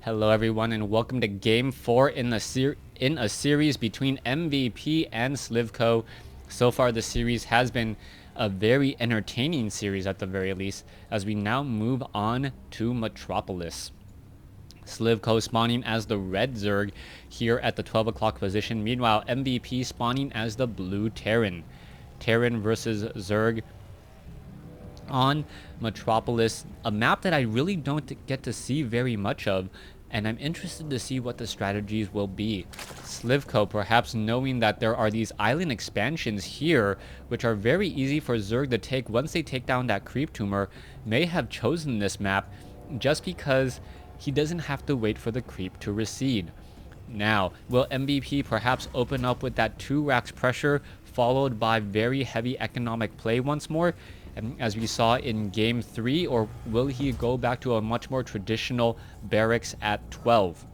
Hello everyone and welcome to Game 4 in a series between MVP and Slivko. So far the series has been a very entertaining series at the very least, as we now move on to Metropolis. Slivko spawning as the red Zerg here at the 12 o'clock position. Meanwhile, MVP spawning as the blue Terran. Terran versus Zerg on Metropolis, a map that I really don't get to see very much of, and I'm interested to see what the strategies will be. Slivko, perhaps knowing that there are these island expansions here, which are very easy for Zerg to take once they take down that creep tumor, may have chosen this map just because he doesn't have to wait for the creep to recede. Now, will MVP perhaps open up with that 2 racks pressure, followed by very heavy economic play once more, as we saw in Game 3, or will he go back to a much more traditional barracks at 12?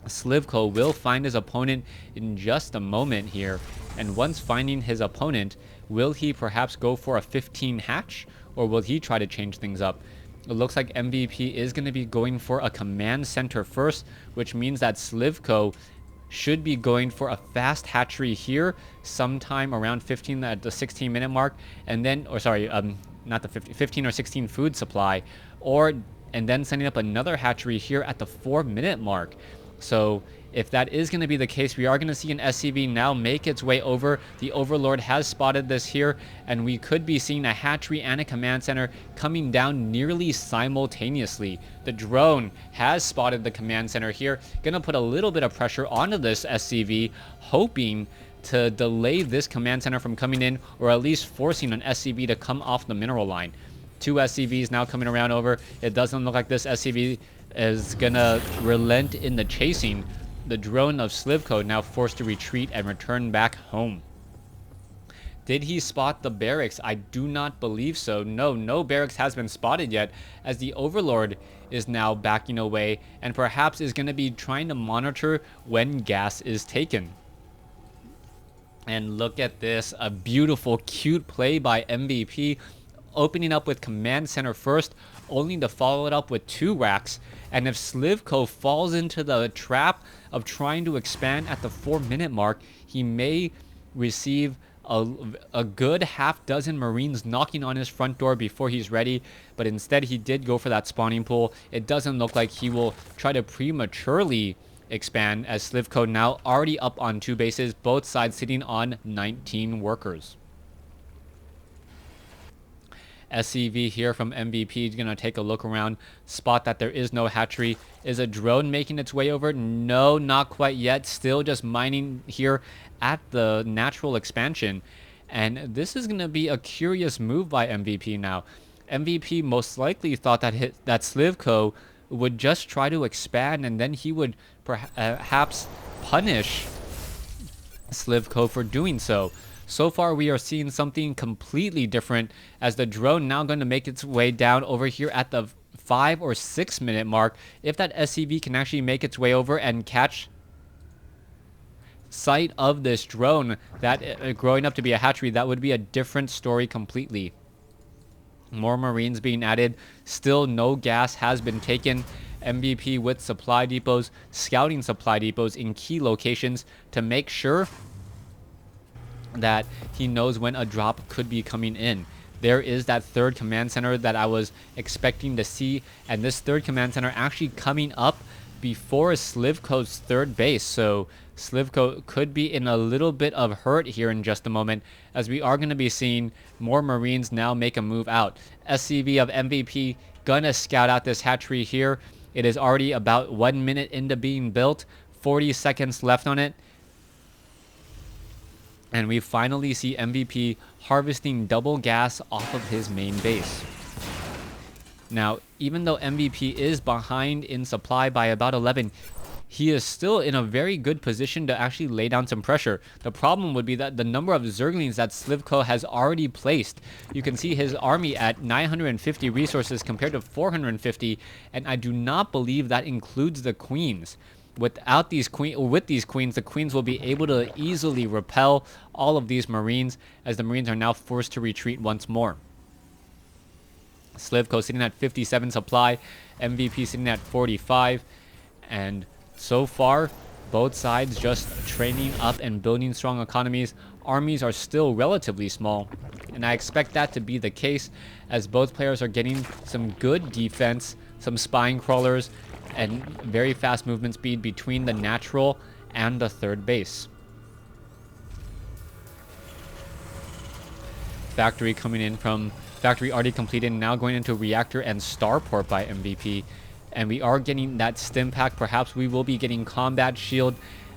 Slivko will find his opponent in just a moment here, and once finding his opponent, will he perhaps go for a 15 hatch, or will he try to change things up? It looks like MVP is going to be going for a command center first, which means that Slivko should be going for a fast hatchery here sometime around 15 at the 16-minute mark, and then, or sorry, not the 15 or 16 food supply, and then sending up another hatchery here at the 4-minute mark. So if that is going to be the case, we are going to see an SCV now make its way over. The Overlord has spotted this here, and we could be seeing a hatchery and a command center coming down nearly simultaneously. The drone has spotted the command center here, going to put a little bit of pressure onto this SCV, hoping to delay this command center from coming in, or at least forcing an SCV to come off the mineral line. 2 SCVs now coming around over. It doesn't look like this SCV is gonna relent in the chasing. The drone of Slivko now forced to retreat and return back home. Did he spot the barracks? I do not believe so. No barracks has been spotted yet, as the Overlord is now backing away and perhaps is going to be trying to monitor when gas is taken. And look at this, a beautiful, cute play by MVP, opening up with command center first, only to follow it up with 2 racks. And if Slivko falls into the trap of trying to expand at the 4-minute mark, he may receive a good half dozen Marines knocking on his front door before he's ready. But instead, he did go for that spawning pool. It doesn't look like he will try to prematurely expand, as Slivko now already up on 2 bases, both sides sitting on 19 workers. SCV here from MVP is going to take a look around, spot that there is no hatchery. Is a drone making its way over? No, not quite yet. Still just mining here at the natural expansion. And this is going to be a curious move by MVP now. MVP most likely thought that Slivko would just try to expand, and then he would perhaps punish Slivko for doing so. So far, we are seeing something completely different, as the drone now going to make its way down over here at the 5 or 6 minute mark. If that SCV can actually make its way over and catch sight of this drone that growing up to be a hatchery, that would be a different story completely. More Marines being added. Still no gas has been taken. MVP with supply depots, scouting supply depots in key locations to make sure that he knows when a drop could be coming in. There is that 3rd command center that I was expecting to see, and this 3rd command center actually coming up before Slivko's 3rd base. So Slivko could be in a little bit of hurt here in just a moment, as we are going to be seeing more Marines now make a move out. SCV of MVP gonna scout out this hatchery here. It is already about 1 minute into being built, 40 seconds left on it. And we finally see MVP harvesting double gas off of his main base. Now, even though MVP is behind in supply by about 11, he is still in a very good position to actually lay down some pressure. The problem would be that the number of Zerglings that Slivko has already placed. You can see his army at 950 resources compared to 450, and I do not believe that includes the queens. With these queens, the queens will be able to easily repel all of these Marines, as the Marines are now forced to retreat once more. Slivko sitting at 57 supply, MVP sitting at 45. And so far, both sides just training up and building strong economies. Armies are still relatively small, and I expect that to be the case as both players are getting some good defense, some spine crawlers, and very fast movement speed between the natural and the third base. Factory coming in from factory already completed, now going into reactor and starport by MVP. And we are getting that stim pack. Perhaps we will be getting combat shield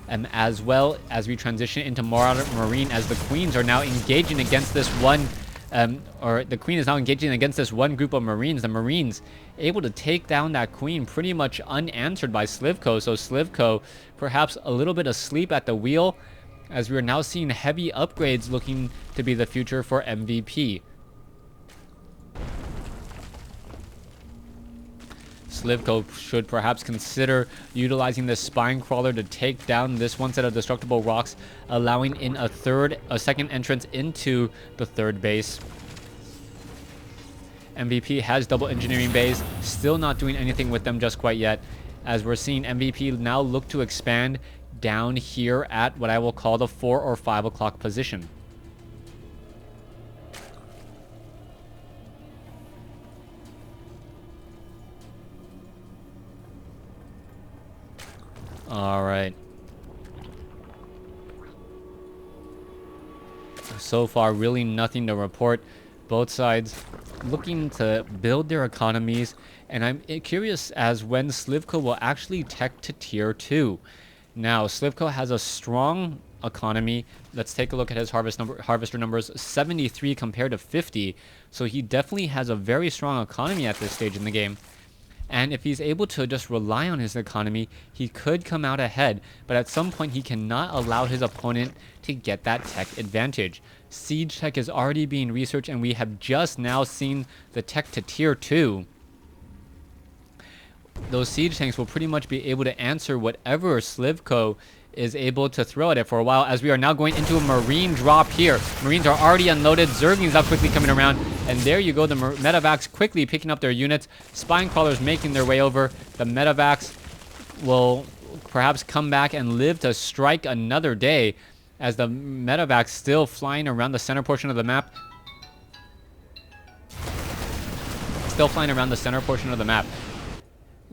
as well as we transition into Marauder Marine, as the Queens are now engaging against this one the Queen is now engaging against this one group of Marines. The Marines able to take down that Queen pretty much unanswered by Slivko. So Slivko perhaps a little bit asleep at the wheel, as we are now seeing heavy upgrades looking to be the future for MVP. Slivko should perhaps consider utilizing the spine crawler to take down this one set of destructible rocks, allowing in a second entrance into the third base. MVP has double engineering bays, still not doing anything with them just quite yet, as we're seeing MVP now look to expand down here at what I will call the 4 or 5 o'clock position. All right. So far, really nothing to report. Both sides looking to build their economies, and I'm curious as when Slivko will actually tech to tier 2. Now, Slivko has a strong economy. Let's take a look at his harvester numbers, 73 compared to 50. So he definitely has a very strong economy at this stage in the game. And if he's able to just rely on his economy, he could come out ahead. But at some point, he cannot allow his opponent to get that tech advantage. Siege tech is already being researched, and we have just now seen the tech to tier 2. Those siege tanks will pretty much be able to answer whatever Slivko is able to throw at it for a while, as we are now going into a Marine drop here. Marines are already unloaded. Zerglings now quickly coming around. And there you go, the medevacs quickly picking up their units. Spine crawlers making their way over. The medevacs will perhaps come back and live to strike another day, as the medevacs still flying around the center portion of the map. Still flying around the center portion of the map.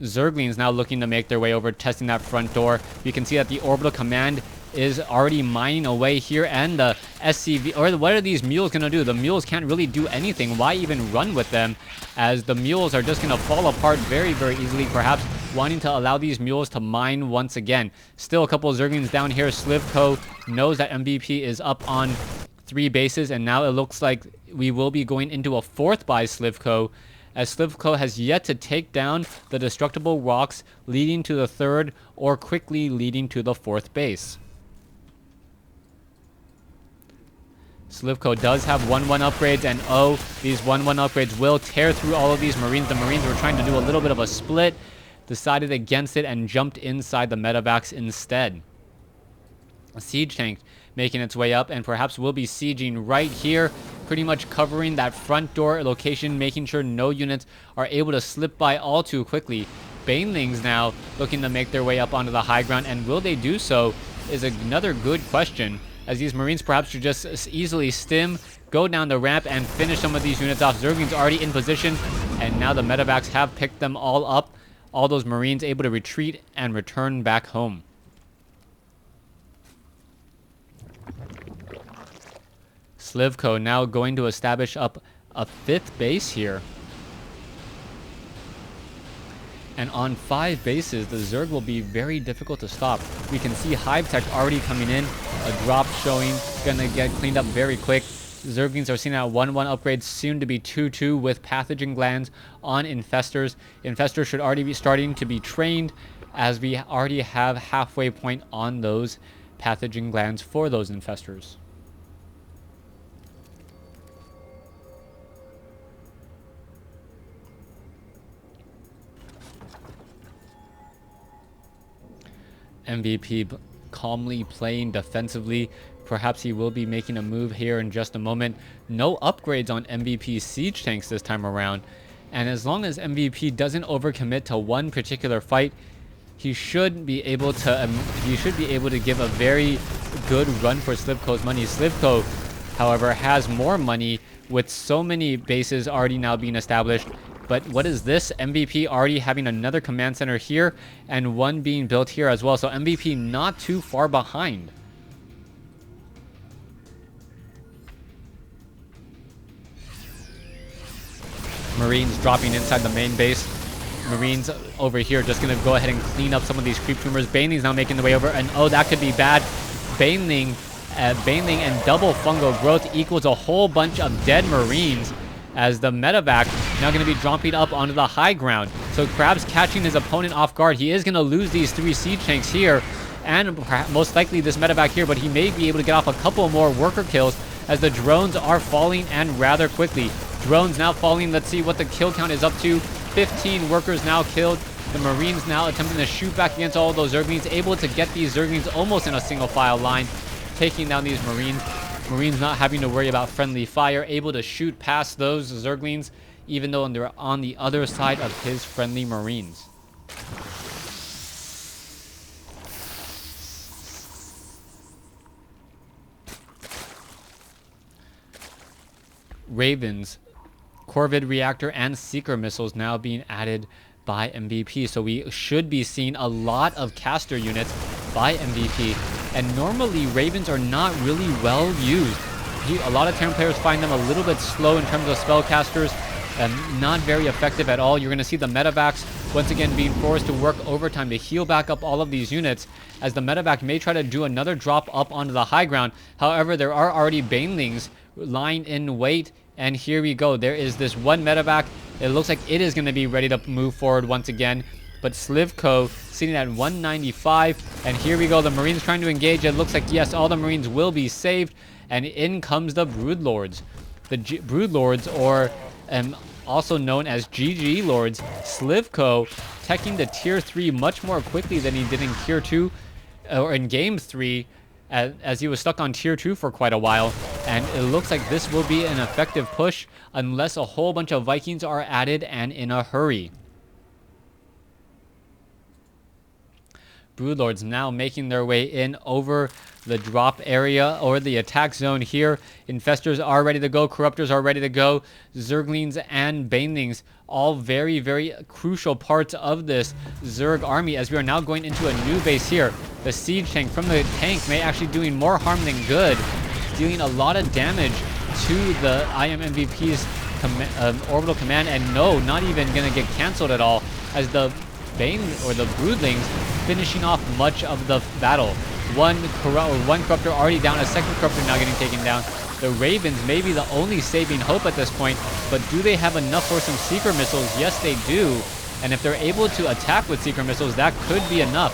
Zerglings now looking to make their way over, testing that front door. You can see that the orbital command is already mining away here, and the SCV, or what are these mules going to do? The mules can't really do anything. Why even run with them, as the mules are just going to fall apart very, very easily, perhaps wanting to allow these mules to mine once again. Still a couple of Zerglings down here. Slivko knows that MVP is up on 3 bases, and now it looks like we will be going into a 4th by Slivko, as Slivko has yet to take down the destructible rocks leading to the 3rd or quickly leading to the 4th base. Slivko does have 1-1 upgrades, and these 1-1 upgrades will tear through all of these Marines. The Marines were trying to do a little bit of a split, decided against it, and jumped inside the medevacs instead. A siege tank making its way up, and perhaps will be sieging right here, pretty much covering that front door location, making sure no units are able to slip by all too quickly. Banelings now looking to make their way up onto the high ground, and will they do so is another good question, as these Marines perhaps should just easily stim, go down the ramp, and finish some of these units off. Zerglings already in position, and now the medevacs have picked them all up. All those Marines able to retreat and return back home. Slivko now going to establish up a 5th base here. And on 5 bases, the Zerg will be very difficult to stop. We can see Hive Tech already coming in. A drop showing, gonna get cleaned up very quick. Zerglings are seeing that 1-1 upgrade, soon to be 2-2 with pathogen glands on Infestors. Infestors should already be starting to be trained, as we already have halfway point on those pathogen glands for those Infestors. MVP calmly playing defensively. Perhaps he will be making a move here in just a moment. No upgrades on MVP's siege tanks this time around. And as long as MVP doesn't overcommit to one particular fight, he should be able to give a very good run for Slivko's money. Slivko, however, has more money with so many bases already now being established. But what is this? MVP already having another command center here and one being built here as well. So MVP not too far behind. Marines dropping inside the main base. Marines over here just going to go ahead and clean up some of these creep tumors. Baneling's now making the way over, and oh, that could be bad. Baneling and double fungal growth equals a whole bunch of dead Marines, as the medevac now going to be dropping up onto the high ground. So Crab's catching his opponent off guard. He is going to lose these 3 siege tanks here, and most likely this medevac here, but he may be able to get off a couple more worker kills as the drones are falling, and rather quickly. Drones now falling. Let's see what the kill count is up to. 15 workers now killed. The Marines now attempting to shoot back against all those Zerglings, able to get these Zerglings almost in a single file line, taking down these Marines. Marines not having to worry about friendly fire, able to shoot past those Zerglings, even though they're on the other side of his friendly Marines. Ravens, Corvid reactor, and Seeker missiles now being added by MVP. So we should be seeing a lot of caster units by MVP. And normally Ravens are not really well used. A lot of Terran players find them a little bit slow in terms of spellcasters and not very effective at all. You're going to see the medevacs once again being forced to work overtime to heal back up all of these units, as the medevac may try to do another drop up onto the high ground. However, there are already banelings lying in wait, and here we go. There is this one medevac. It looks like it is going to be ready to move forward once again, but Slivko sitting at 195, and here we go. The Marines trying to engage. It looks like, yes, all the Marines will be saved, and in comes the Broodlords. The Broodlords, or also known as GG Lords. Slivko teching the tier 3 much more quickly than he did in tier 2, or in game 3, as he was stuck on tier 2 for quite a while. And it looks like this will be an effective push unless a whole bunch of Vikings are added, and in a hurry. Broodlords now making their way in over the drop area or the attack zone here. Infestors are ready to go. Corruptors are ready to go. Zerglings and Banelings, all very, very crucial parts of this Zerg army, as we are now going into a new base here. The siege tank from the tank may actually doing more harm than good, dealing a lot of damage to the IMMVP's orbital command, and no, not even going to get canceled at all, as the Bane or the Broodlings finishing off much of the battle. One corruptor already down, a second corruptor now getting taken down. The Ravens may be the only saving hope at this point, but do they have enough for some Seeker missiles? Yes, they do. And if they're able to attack with Seeker missiles, that could be enough.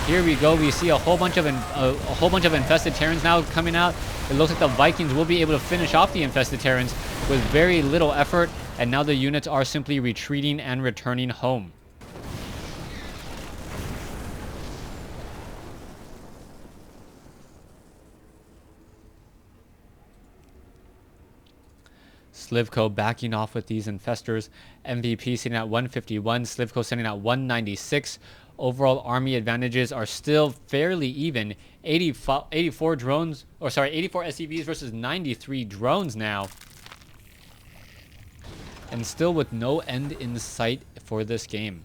Here we go. We see a whole bunch of infested Terrans now coming out. It looks like the Vikings will be able to finish off the infested Terrans with very little effort, and now the units are simply retreating and returning home. Slivko backing off with these infestors. MVP sitting at 151. Slivko sitting at 196. Overall army advantages are still fairly even. 84 drones, or sorry, 84 SCVs versus 93 drones now. And still with no end in sight for this game.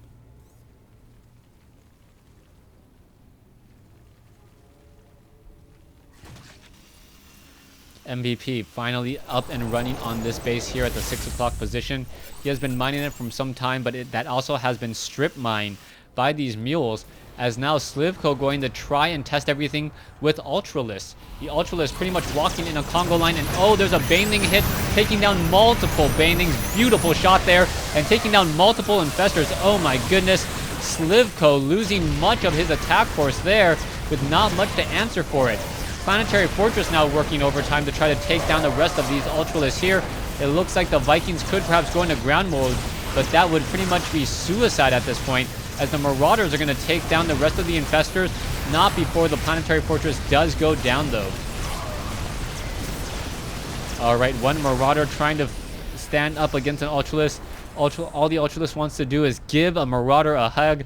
MVP finally up and running on this base here at the 6 o'clock position. He has been mining it from some time, but that also has been strip mined by these mules, as now Slivko going to try and test everything with Ultralisk. The Ultralisk pretty much walking in a Congo line, and oh, there's a Baneling hit, taking down multiple Banelings. Beautiful shot there, and taking down multiple infestors. Oh my goodness. Slivko losing much of his attack force there with not much to answer for it. Planetary Fortress now working overtime to try to take down the rest of these Ultralisks here. It looks like the Vikings could perhaps go into ground mode, but that would pretty much be suicide at this point, as the Marauders are going to take down the rest of the infestors. Not before the Planetary Fortress does go down, though. Alright, one Marauder trying to stand up against an Ultralisk. All the Ultralisk wants to do is give a Marauder a hug,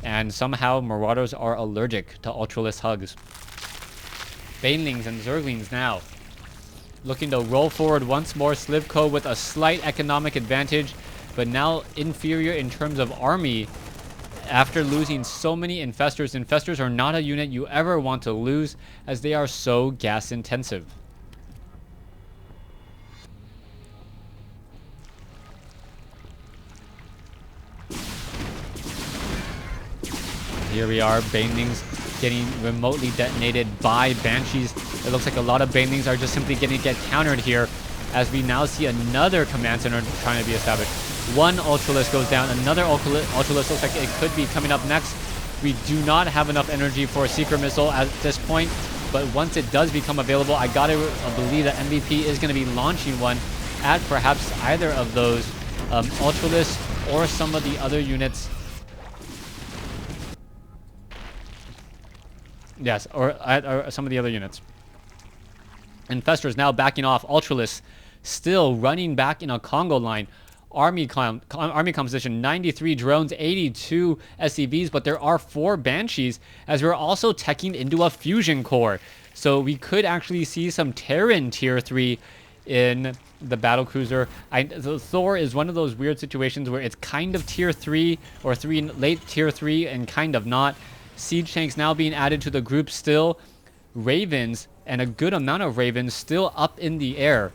And somehow Marauders are allergic to Ultralisk Hugs. Banelings and Zerglings now looking to roll forward once more. Slivko with a slight economic advantage, but now inferior in terms of army after losing so many Infestors. Infestors are not a unit you ever want to lose, as they are so gas intensive. Here we are, Banelings getting remotely detonated by Banshees. It looks like a lot of Banelings are just simply going to get countered here, as we now see another command center trying to be established. One Ultralisk goes down, another Ultralisk looks like it could be coming up next. We do not have enough energy for a Secret Missile at this point, but once it does become available, I gotta believe that MVP is going to be launching one at perhaps either of those Ultralisks or some of the other units. Yes, or some of the other units. Infestors now backing off. Ultralisk still running back in a Congo line. Army composition, 93 drones, 82 SCVs, but there are 4 Banshees, as we're also teching into a fusion core. So we could actually see some Terran tier 3 in the battlecruiser. The Thor is one of those weird situations where it's kind of tier 3 or late tier 3 and kind of not. Siege tanks now being added to the group still. Ravens, and a good amount of Ravens still up in the air,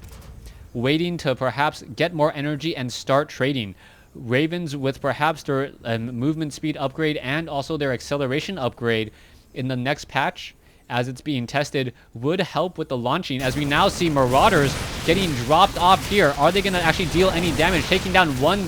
waiting to perhaps get more energy and start trading. Ravens with perhaps their movement speed upgrade and also their acceleration upgrade in the next patch, as it's being tested, would help with the launching, as we now see Marauders getting dropped off here. Are they going to actually deal any damage? Taking down one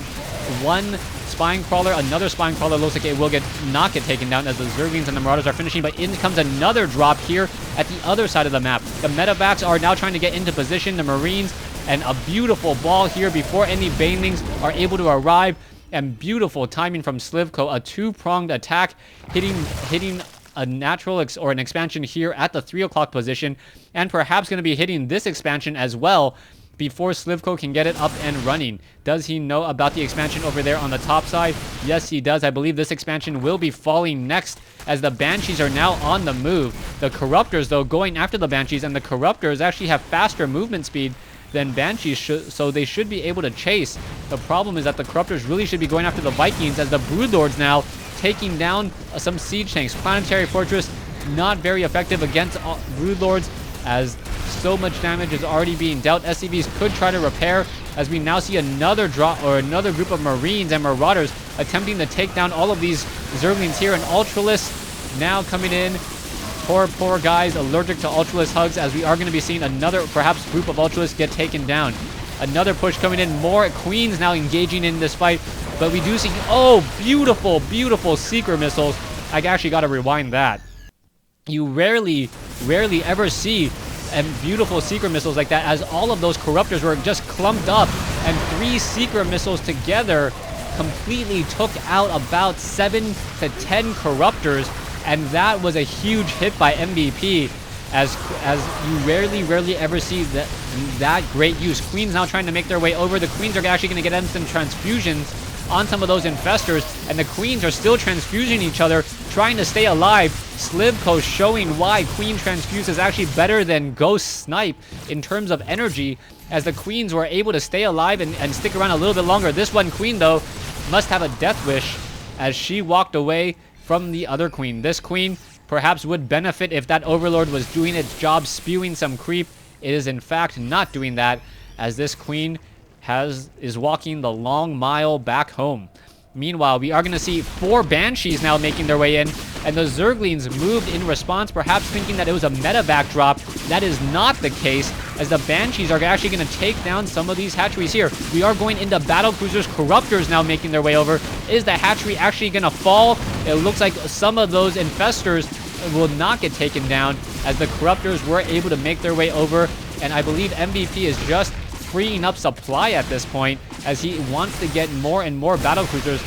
Spine Crawler, another Spine Crawler looks like it will not get taken down, as the Zerglings and the Marauders are finishing, but in comes another drop here at the other side of the map. The Medevacs are now trying to get into position, the Marines, and a beautiful ball here before any Banelings are able to arrive, and beautiful timing from Slivko, a 2-pronged attack, hitting a natural or an expansion here at the 3 o'clock position, and perhaps going to be hitting this expansion as well before Slivko can get it up and running. Does he know about the expansion over there on the top side? Yes, he does. I believe this expansion will be falling next, as the Banshees are now on the move. The Corruptors, though, going after the Banshees, and the Corruptors actually have faster movement speed than Banshees, so they should be able to chase. The problem is that the Corruptors really should be going after the Vikings, as the Broodlords now taking down some siege tanks. Planetary Fortress not very effective against Broodlords, as so much damage is already being dealt. SCVs could try to repair, as we now see another drop, or another group of Marines and Marauders attempting to take down all of these Zerglings here. And Ultralisk now coming in. Poor guys allergic to Ultralisk Hugs, as we are going to be seeing another perhaps group of Ultralisks get taken down. Another push coming in. More Queens now engaging in this fight, but we do see, oh, beautiful Secret Missiles. I actually got to rewind that. You rarely ever see beautiful Secret Missiles like that, as all of those Corruptors were just clumped up, and 3 Secret Missiles together completely took out about 7 to 10 Corruptors, and that was a huge hit by MVP, as you rarely ever see that great use. Queens now trying to make their way over. The Queens are actually going to get instant transfusions on some of those Infestors, and the Queens are still transfusing each other, trying to stay alive. Slivko showing why Queen Transfuse is actually better than Ghost Snipe in terms of energy, as the Queens were able to stay alive and stick around a little bit longer. This one Queen, though, must have a death wish, as she walked away from the other Queen. This Queen perhaps would benefit if that Overlord was doing its job, spewing some creep. It is in fact not doing that, as this Queen is walking the long mile back home. Meanwhile, we are going to see 4 Banshees now making their way in, and the Zerglings moved in response, perhaps thinking that it was a medevac drop. That is not the case, as the Banshees are actually going to take down some of these hatcheries here. We are going into battlecruisers. Corruptors now making their way over. Is the hatchery actually going to fall? It looks like some of those Infestors will not get taken down, as the Corruptors were able to make their way over, and I believe MVP is just freeing up supply at this point, as he wants to get more and more battlecruisers,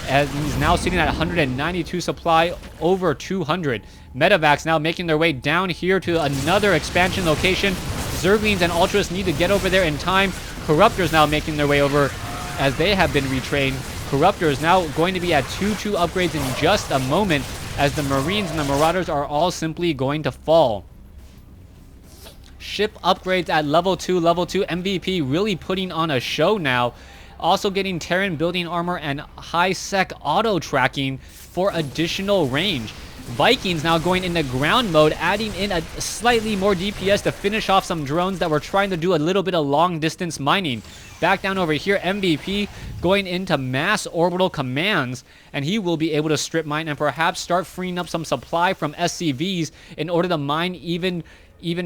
as he's now sitting at 192 supply, over 200. Medevacs now making their way down here to another expansion location. Zerglings and Ultras need to get over there in time. Corruptors now making their way over, as they have been retrained. Corruptors now going to be at 2-2 upgrades in just a moment, as the Marines and the Marauders are all simply going to fall. Ship upgrades at level 2, MVP really putting on a show now. Also getting Terran building armor and high sec auto tracking for additional range. Vikings now going into ground mode, adding in a slightly more DPS to finish off some drones that were trying to do a little bit of long distance mining. Back down over here, MVP going into mass orbital commands, and he will be able to strip mine and perhaps start freeing up some supply from SCVs in order to mine even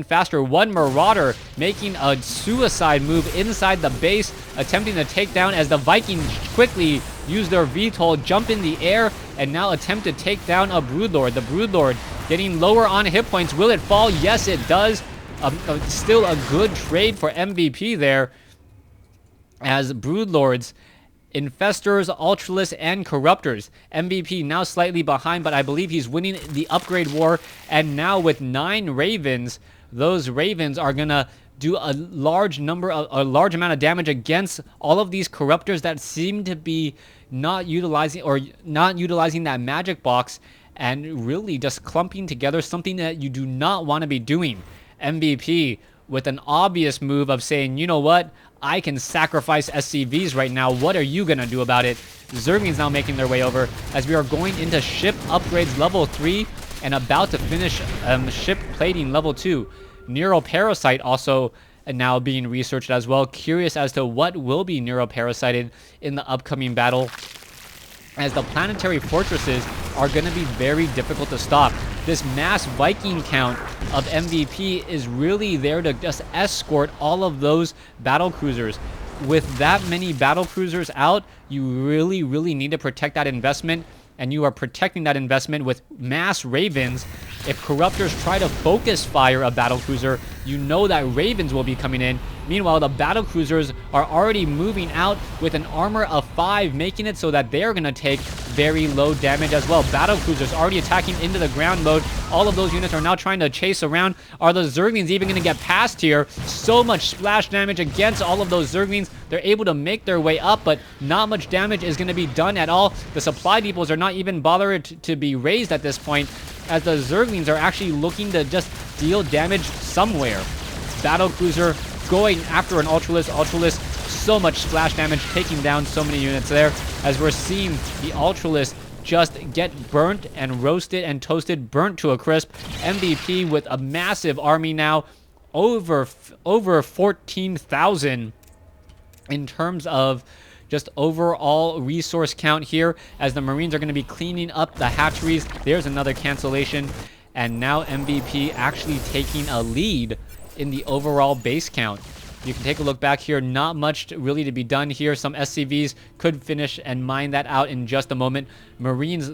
faster. One Marauder making a suicide move inside the base, attempting to take down as the Vikings quickly use their VTOL, jump in the air, and now attempt to take down a Broodlord. The Broodlord getting lower on hit points. Will it fall? Yes, it does. Still a good trade for MVP there, as Broodlords, Infestors, Ultralists, and Corruptors. MVP now slightly behind, but I believe he's winning the upgrade war. And now with 9 Ravens, those Ravens are gonna do a large amount of damage against all of these Corruptors that seem to be not utilizing that magic box, and really just clumping together, something that you do not want to be doing. MVP with an obvious move of saying, you know what, I can sacrifice SCVs right now. What are you going to do about it? Zerglings now making their way over as we are going into ship upgrades level 3 and about to finish ship plating level 2. Neuroparasite also now being researched as well. Curious as to what will be neuroparasited in the upcoming battle, as the planetary fortresses are going to be very difficult to stop. This mass Viking count of MVP is really there to just escort all of those battle cruisers. With that many battle cruisers out, you really need to protect that investment, and you are protecting that investment with mass Ravens. If Corruptors try to focus fire a battle cruiser, you know that Ravens will be coming in. Meanwhile, the battle cruisers are already moving out with an armor of 5, making it so that they're going to take very low damage as well. Battle cruisers already attacking into the ground mode. All of those units are now trying to chase around. Are the Zerglings even going to get past here? So much splash damage against all of those Zerglings. They're able to make their way up, but not much damage is going to be done at all. The supply depots are not even bothered to be raised at this point, as the Zerglings are actually looking to just deal damage somewhere. Battle cruiser going after an Ultralist. Ultralist, so much splash damage, taking down so many units there, as we're seeing the Ultralist just get burnt and roasted and toasted, burnt to a crisp. MVP with a massive army now, over 14,000 in terms of just overall resource count here, as the Marines are going to be cleaning up the hatcheries. There's another cancellation, and now MVP actually taking a lead in the overall base count. You can take a look back here. Not much really to be done here. Some SCVs could finish and mine that out in just a moment. Marines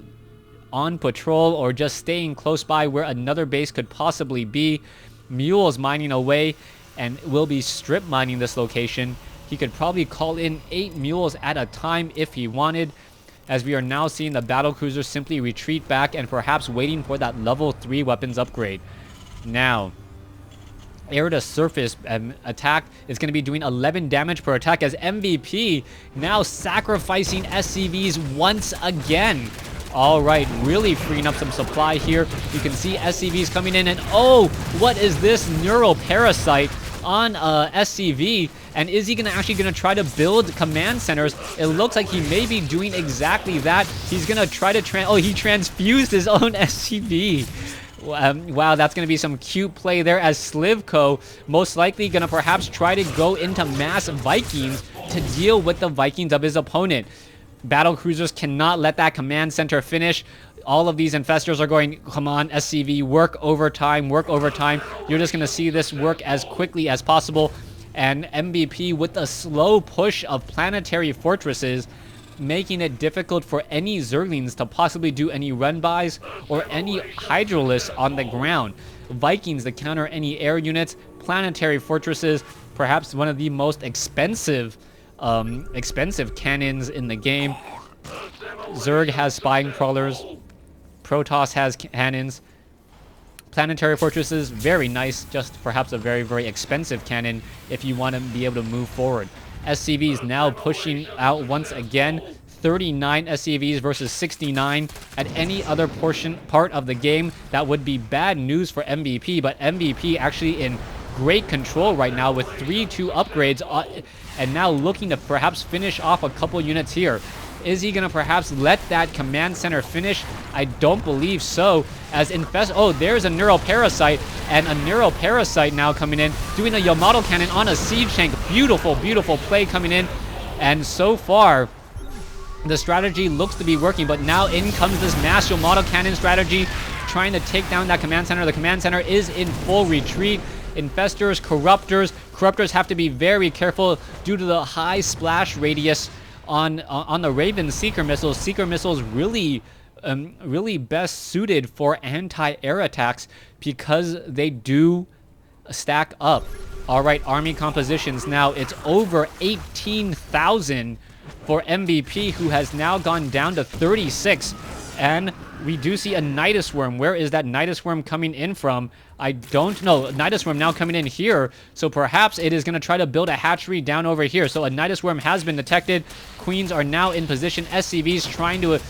on patrol or just staying close by where another base could possibly be. Mules mining away and will be strip mining this location. He could probably call in 8 mules at a time if he wanted, as we are now seeing the battle cruisers simply retreat back and perhaps waiting for that level 3 weapons upgrade. Now, air to surface attack is going to be doing 11 damage per attack, as MVP now sacrificing SCVs once again. All right, really freeing up some supply here. You can see SCVs coming in, and oh, what is this neuroparasite on SCV? And is he actually gonna try to build command centers? It looks like he may be doing exactly that. He's gonna try to he transfused his own SCV. Wow, that's going to be some cute play there, as Slivko most likely going to perhaps try to go into mass Vikings to deal with the Vikings of his opponent. Battle cruisers cannot let that command center finish. All of these infestors are going, come on, SCV, work overtime, work overtime. You're just going to see this work as quickly as possible. And MVP with a slow push of planetary fortresses, making it difficult for any Zerglings to possibly do any run-bys or any Hydralisks on the ground. Vikings to counter any air units, planetary fortresses, perhaps one of the most expensive cannons in the game. Zerg has spine crawlers, Protoss has cannons. Planetary fortresses, very nice, just perhaps a very expensive cannon if you want to be able to move forward. SCVs now pushing out once again. 39 SCVs versus 69 at any other part of the game. That would be bad news for MVP, but MVP actually in great control right now with 3-2 upgrades and now looking to perhaps finish off a couple units here. Is he gonna perhaps let that command center finish? I don't believe so, as oh, there's a Neuroparasite, and a Neuroparasite now coming in, doing a Yamato cannon on a siege tank. Beautiful, beautiful play coming in, and so far the strategy looks to be working, but now in comes this mass Yamato cannon strategy, trying to take down that command center. The command center is in full retreat. Infestors, Corruptors have to be very careful due to the high splash radius on the Raven Seeker missiles. Seeker missiles really best suited for anti-air attacks because they do stack up. All right, army compositions now. It's over 18,000 for MVP, who has now gone down to 36. And we do see a Nidus Worm. Where is that Nidus Worm coming in from? I don't know. Nidus Worm now coming in here. So perhaps it is going to try to build a hatchery down over here. So a Nidus Worm has been detected. Queens are now in position. SCVs trying to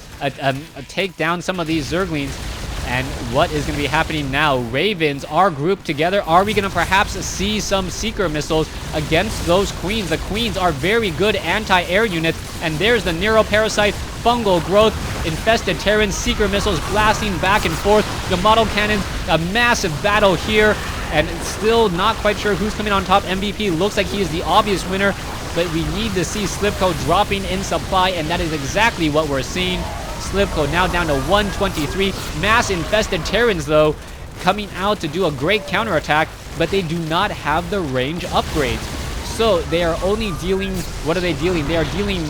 take down some of these Zerglings. And what is going to be happening now? Ravens are grouped together. Are we going to perhaps see some Seeker missiles against those Queens? The Queens are very good anti-air units. And there's the Neuroparasite, Fungal Growth, Infested Terran, Seeker missiles blasting back and forth. Yamato cannons, a massive battle here. And still not quite sure who's coming on top. MVP looks like he is the obvious winner. But we need to see Slivko dropping in supply. And that is exactly what we're seeing. Slivko now down to 123. Mass infested Terrans, though, coming out to do a great counterattack, but they do not have the range upgrades. So they are only dealing, what are they dealing? They are dealing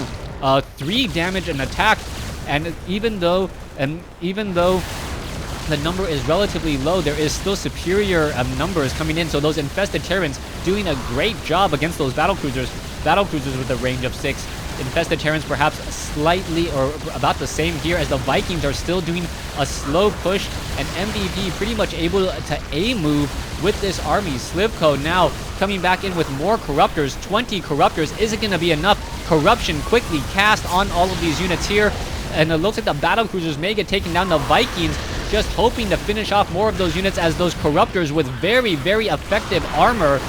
3 damage an attack, and even though the number is relatively low, there is still superior numbers coming in. So those infested Terrans doing a great job against those battlecruisers with a range of 6. Infested Terrans perhaps slightly or about the same here, as the Vikings are still doing a slow push, and MVP pretty much able to A-move with this army. Slivko now coming back in with more Corruptors. 20 Corruptors. Is it going to be enough? Corruption quickly cast on all of these units here, and it looks like the battlecruisers may get taken down. The Vikings just hoping to finish off more of those units, as those Corruptors with very, very effective armor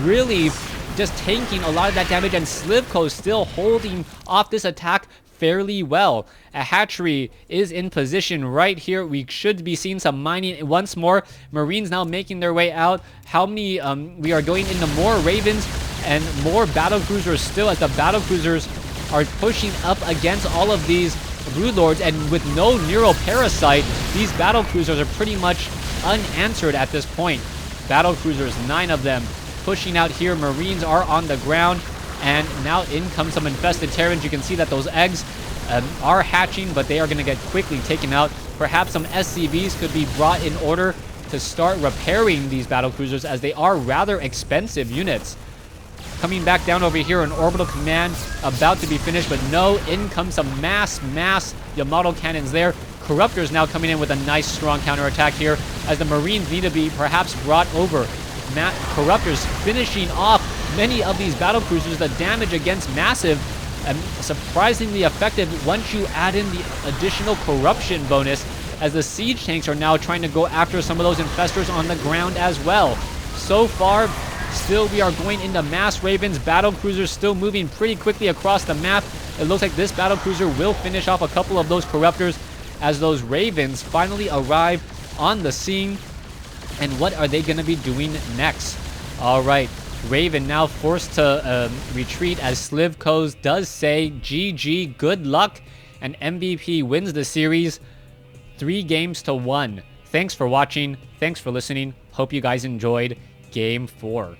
really just tanking a lot of that damage, and Slivko still holding off this attack fairly well. A hatchery is in position right here. We should be seeing some mining once more. Marines now making their way out. How many we are going into more Ravens and more battlecruisers still, as the battlecruisers are pushing up against all of these Broodlords, and with no Neuroparasite, these battlecruisers are pretty much unanswered at this point. Battlecruisers, 9 of them, pushing out here. Marines are on the ground, and now in comes some infested Terrans. You can see that those eggs are hatching, but they are going to get quickly taken out. Perhaps some SCVs could be brought in order to start repairing these battlecruisers, as they are rather expensive units. Coming back down over here, an orbital command about to be finished, but no, in comes some mass Yamato cannons there. Corruptors now coming in with a nice strong counterattack here, as the Marines need to be perhaps brought over. Corruptors finishing off many of these battlecruisers. The damage against massive and surprisingly effective once you add in the additional corruption bonus, as the siege tanks are now trying to go after some of those infestors on the ground as well. So far, still we are going into mass Ravens. Battlecruisers still moving pretty quickly across the map. It looks like this battlecruiser will finish off a couple of those Corruptors, as those Ravens finally arrive on the scene. And what are they going to be doing next? All right, Raven now forced to retreat, as Slivko does say GG, good luck, and MVP wins the series 3-1. Thanks for watching. Thanks for listening. Hope you guys enjoyed Game 4.